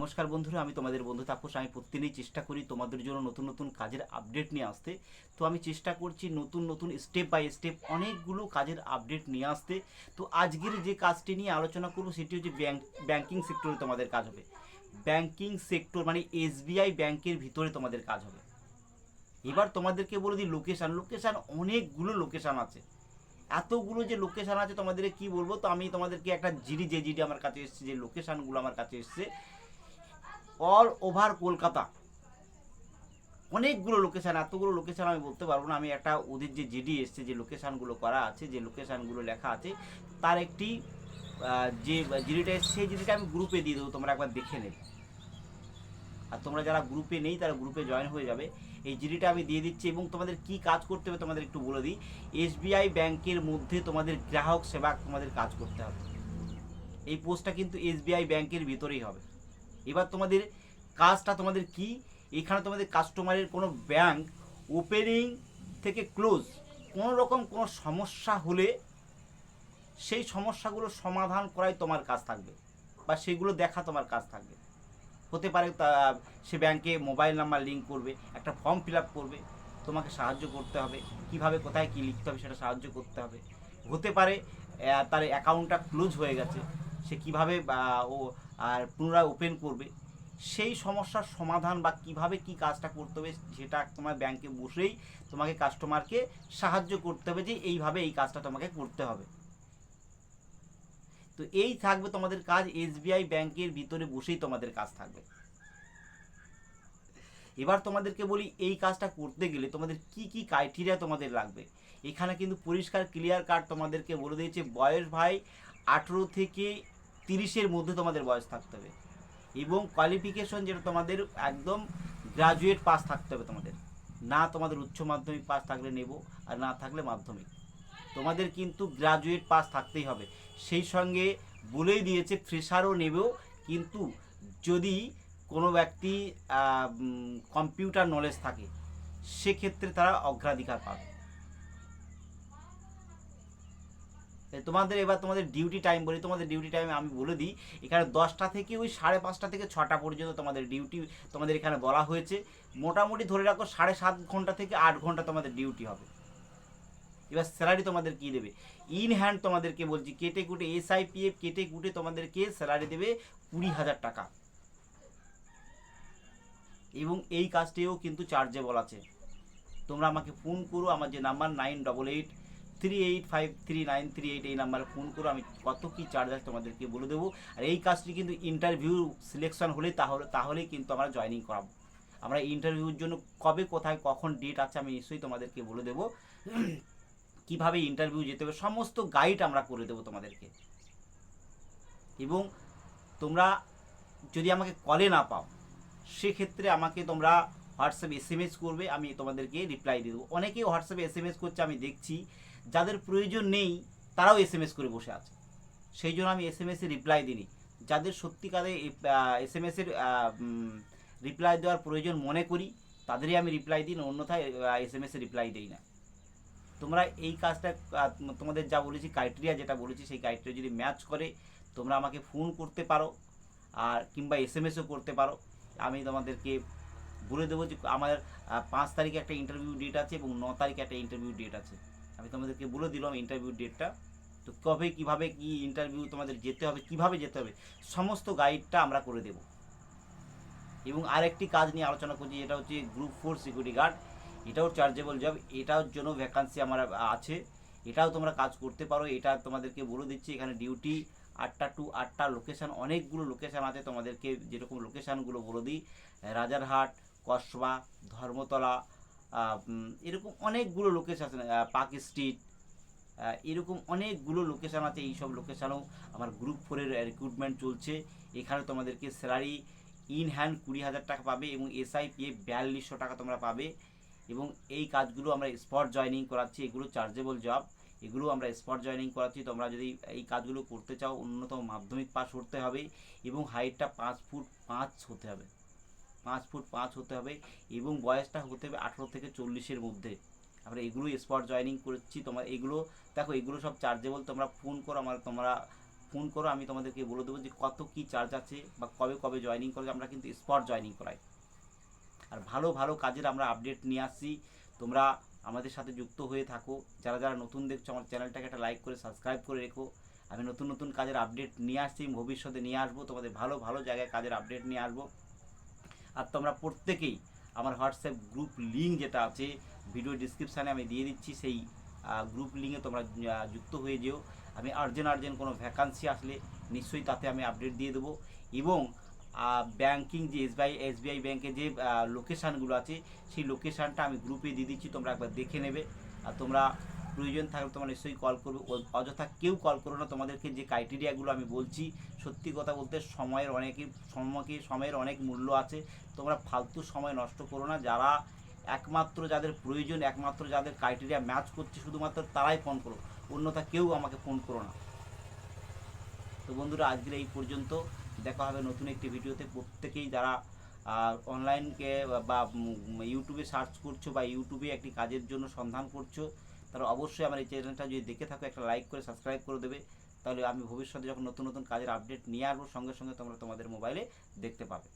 নমস্কার বন্ধুরা, আমি তোমাদের বন্ধু তাপস। আমি প্রতিদিনই চেষ্টা করি তোমাদের জন্য নতুন নতুন কাজের আপডেট নিয়ে আসতে। তো আমি চেষ্টা করছি নতুন নতুন স্টেপ বাই স্টেপ অনেকগুলো কাজের আপডেট নিয়ে আসতে। তো আজকের যে কাজটি নিয়ে আলোচনা করবো সেটি হচ্ছে ব্যাংকিং সেক্টরে তোমাদের কাজ হবে। ব্যাংকিং সেক্টর মানে এসবিআই ব্যাংকের ভিতরে তোমাদের কাজ হবে। এবার তোমাদেরকে বলে দিই লোকেশান অনেকগুলো লোকেশান আছে। এতগুলো যে লোকেশান আছে তোমাদের কি বলবো। তো আমি তোমাদেরকে একটা জিডি আমার কাছে এসছে, যে লোকেশানগুলো আমার কাছে এসছে অল ওভার কলকাতা অনেকগুলো লোকেশান। এতগুলো লোকেশান আমি বলতে পারবো না। আমি একটা ওদের যে জিডি এসছে, যে লোকেশানগুলো করা আছে, যে লোকেশানগুলো লেখা আছে, তার একটি যে জিডিটা এসছে সেই জিডিটা আমি গ্রুপে দিয়ে দেবো, তোমরা একবার দেখে নেবে। আর তোমরা যারা গ্রুপে নেই তারা গ্রুপে জয়েন হয়ে যাবে। এই জিডিটা আমি দিয়ে দিচ্ছি এবং তোমাদের কি কাজ করতে হবে তোমাদের একটু বলে দিই। এসবিআই ব্যাংকের মধ্যে তোমাদের গ্রাহক সেবা তোমাদের কাজ করতে হবে। এই পোস্টটা কিন্তু এসবিআই ব্যাংকের ভিতরেই হবে। এবার তোমাদের কাজটা তোমাদের কি, এখানে তোমাদের কাস্টমারের কোনো ব্যাংক ওপেনিং থেকে ক্লোজ কোনো রকম কোনো সমস্যা হলে সেই সমস্যাগুলো সমাধান করাই তোমার কাজ থাকবে, বা সেগুলো দেখা তোমার কাজ থাকবে। হতে পারে সে ব্যাংকে মোবাইল নাম্বার লিঙ্ক করবে, একটা ফর্ম ফিল আপ করবে, তোমাকে সাহায্য করতে হবে, কিভাবে কোথায় কী লিখতে হবে সেটা সাহায্য করতে হবে। হতে পারে তার অ্যাকাউন্টটা ক্লোজ হয়ে গেছে, সে কীভাবে ও আর পুনরায় ওপেন করবে, সেই সমস্যার সমাধান বা কিভাবে কি কাজটা করতে হবে সেটা তোমার ব্যাংকে বসেই তোমাকে কাস্টমারকে সাহায্য করতে হবে, যে এইভাবে এই কাজটা তোমাকে করতে হবে। তো এই থাকবে তোমাদের কাজ, এসবিআই ব্যাংকের ভিতরে বসেই তোমাদের কাজ থাকবে। এবার তোমাদেরকে বলি এই কাজটা করতে গেলে তোমাদের কি কি ক্রাইটেরিয়া তোমাদের লাগবে। এখানে কিন্তু পরিষ্কার ক্লিয়ার কাট তোমাদেরকে বলে দিয়েছে, বয়স ভাই 18 থেকে 30-এর মধ্যে তোমাদের বয়স থাকতে হবে, এবং কোয়ালিফিকেশন যেটা তোমাদের একদম গ্রাজুয়েট পাস থাকতে হবে তোমাদের। না তোমাদের উচ্চ মাধ্যমিক পাস থাকলে নেব, আর না থাকলে মাধ্যমিক। তোমাদের কিন্তু গ্রাজুয়েট পাস থাকতেই হবে। সেই সঙ্গে বলেই দিয়েছে ফ্রেশারও নেবেও, কিন্তু যদি কোনো ব্যক্তি কম্পিউটার নলেজ থাকে সেক্ষেত্রে তারা অগ্রাধিকার পাবে। তোমাদের এবার তোমাদের ডিউটি টাইম বলি, তোমাদের ডিউটি টাইম আমি বলে দিই। এখানে 10টা থেকে ওই 5:30 থেকে 6টা পর্যন্ত তোমাদের ডিউটি তোমাদের এখানে বলা হয়েছে। মোটামুটি ধরে রাখো 7.5 ঘন্টা থেকে 8 ঘন্টা তোমাদের ডিউটি হবে। এবার স্যালারি তোমাদের কি দেবে, ইন হ্যান্ড তোমাদেরকে বলছি, কেটে কুটে SIPF কেটে কুটে তোমাদেরকে স্যালারি দেবে 20,000 টাকা। এবং এই কাজটিও কিন্তু চার্জেবল আছে। তোমরা আমাকে ফোন করো, আমার যে নাম্বার 9883853938, এই নাম্বারে ফোন করো, আমি কত কী চার্জ আছে তোমাদেরকে বলে দেবো। আর এই কাজটি কিন্তু ইন্টারভিউ সিলেকশন হলে তাহলেই কিন্তু আমরা জয়েনিং করাবো। আমরা ইন্টারভিউর জন্য কবে কোথায় কখন ডেট আছে আমি নিশ্চয়ই তোমাদেরকে বলে দেবো। কিভাবে ইন্টারভিউ যেতে হবে সমস্ত গাইড আমরা করে দেবো তোমাদেরকে। এবং তোমরা যদি আমাকে কলে না পাও সেক্ষেত্রে আমাকে তোমরা হোয়াটসঅ্যাপ SMS করবে, আমি তোমাদেরকে রিপ্লাই দিয়ে দেবো। অনেকেই হোয়াটসঅ্যাপে SMS করছে আমি দেখছি, যাদের প্রয়োজন নেই তারাও SMS করে বসে আছে, সেই জন্য আমি SMS রিপ্লাই দিইনি। যাদের সত্যিকারে SMS রিপ্লাই দেওয়ার প্রয়োজন মনে করি তাদেরই আমি রিপ্লাই দিই, অন্যথায় SMS রিপ্লাই দিই না। তোমরা এই কাজটা তোমাদের যা বলেছি ক্রাইটেরিয়া যেটা বলেছি সেই ক্রাইটেরিয়া যদি ম্যাচ করে তোমরা আমাকে ফোন করতে পারো, আর কিংবা SMSও করতে পারো। আমি তোমাদেরকে বলে দেবো যে আমার 5 তারিখে একটা ইন্টারভিউ ডেট আছে এবং 9 তারিখে একটা ইন্টারভিউ ডেট আছে। আমি তোমাদেরকে বলে দিলাম ইন্টারভিউ ডেটটা। তো কবে কীভাবে কী ইন্টারভিউ তোমাদের যেতে হবে, কিভাবে যেতে হবে, সমস্ত গাইডটা আমরা করে দেব। এবং আরেকটি কাজ নিয়ে আলোচনা করছি, যেটা হচ্ছে গ্রুপ 4 সিকিউরিটি গার্ড। এটাও চার্জেবল জব, এটার জন্য ভ্যাকান্সি আমার আছে, এটাও তোমরা কাজ করতে পারো। এটা তোমাদেরকে বলে দিচ্ছি, এখানে ডিউটি 8টা টু 8টা, লোকেশান অনেকগুলো লোকেশান আছে। তোমাদেরকে যেরকম লোকেশানগুলো বলে দিই, রাজারহাট, কসবা, ধর্মতলা, এরকম অনেকগুলো লোকেশান আছে, পার্ক স্ট্রিট, এরকম অনেকগুলো লোকেশান আছে। এইসব লোকেশানেও আমার গ্রুপ 4-এর রিক্রুটমেন্ট চলছে। এখানে তোমাদেরকে স্যালারি ইন হ্যান্ড 20,000 টাকা পাবে এবং SIPF 4200 টাকা তোমরা পাবে। এবং এই কাজগুলো আমরা স্পট জয়েনিং করাচ্ছি, এগুলো চার্জেবল জব, এগুলো আমরা স্পট জয়েনিং করাচ্ছি। তোমরা যদি এই কাজগুলো করতে চাও ন্যূনতম মাধ্যমিক পাস করতে হবে এবং হাইটটা 5 ফুট 5 হতে হবে, 5 ফুট 5 হতে হবে, এবং বয়সটা হতে হবে 18 থেকে 40-এর মধ্যে। আমরা এগুলো স্পট জয়েনিং করছি। তোমার এগুলো দেখো, এগুলো সব চার্জেবল। তোমরা ফোন করো, তোমরা ফোন করো, আমি তোমাদেরকে বলে দেবো যে কত কি চার্জ আছে বা কবে কবে জয়েনিং করে। আমরা কিন্তু স্পট জয়েনিং করাই, আর ভালো ভালো কাজের আমরা আপডেট নিয়ে আসছি। তোমরা আমাদের সাথে যুক্ত হয়ে থাকো। যারা যারা নতুন দেখছো আমার চ্যানেলটাকে একটা লাইক করে সাবস্ক্রাইব করে রেখো। আমি নতুন নতুন কাজের আপডেট নিয়ে আসছি, ভবিষ্যতে নিয়ে আসবো, তোমাদের ভালো ভালো জায়গায় কাজের আপডেট নিয়ে আসবো। আর তোমরা প্রত্যেকেই আমার হোয়াটসঅ্যাপ গ্রুপ লিঙ্ক যেটা আছে ভিডিও ডিসক্রিপশানে আমি দিয়ে দিচ্ছি, সেই গ্রুপ লিঙ্কে তোমরা যুক্ত হয়ে যেও। আমি আর্জেন্ট কোনো ভ্যাকান্সি আসলে নিশ্চয়ই তাতে আমি আপডেট দিয়ে দেবো। এবং ব্যাংকিং যে এসবিআই ব্যাংকের যে লোকেশানগুলো আছে সেই লোকেশানটা আমি গ্রুপে দিয়ে দিচ্ছি, তোমরা একবার দেখে নেবে। আর তোমরা প্রয়োজন থাকলে তোমরা নিশ্চয়ই কল করবে, অযথা কেউ কল করো না। তোমাদেরকে যে ক্রাইটেরিয়াগুলো আমি বলছি, সত্যি কথা বলতে সময়ের অনেক মূল্য আছে। তোমরা ফালতু সময় নষ্ট করো না। যারা একমাত্র যাদের প্রয়োজন, একমাত্র যাদের ক্রাইটেরিয়া ম্যাচ করছে, শুধুমাত্র তারাই ফোন করো, অন্যথা কেউ আমাকে ফোন করো না। তো বন্ধুরা, আজকের এই পর্যন্ত। দেখা হবে নতুন একটি ভিডিওতে। প্রত্যেকেই যারা অনলাইনকে বা ইউটিউবে সার্চ করছো বা ইউটিউবে একটি কাজের জন্য সন্ধান করছো, তারা অবশ্যই আমার এই চ্যানেলটা যদি দেখে থাকো একটা লাইক করে সাবস্ক্রাইব করে দেবে। তাহলে আমি ভবিষ্যতে যখন নতুন নতুন কাজের আপডেট নিয়ে আসবো, সঙ্গে সঙ্গে তোমরা তোমাদের মোবাইলে দেখতে পাবে।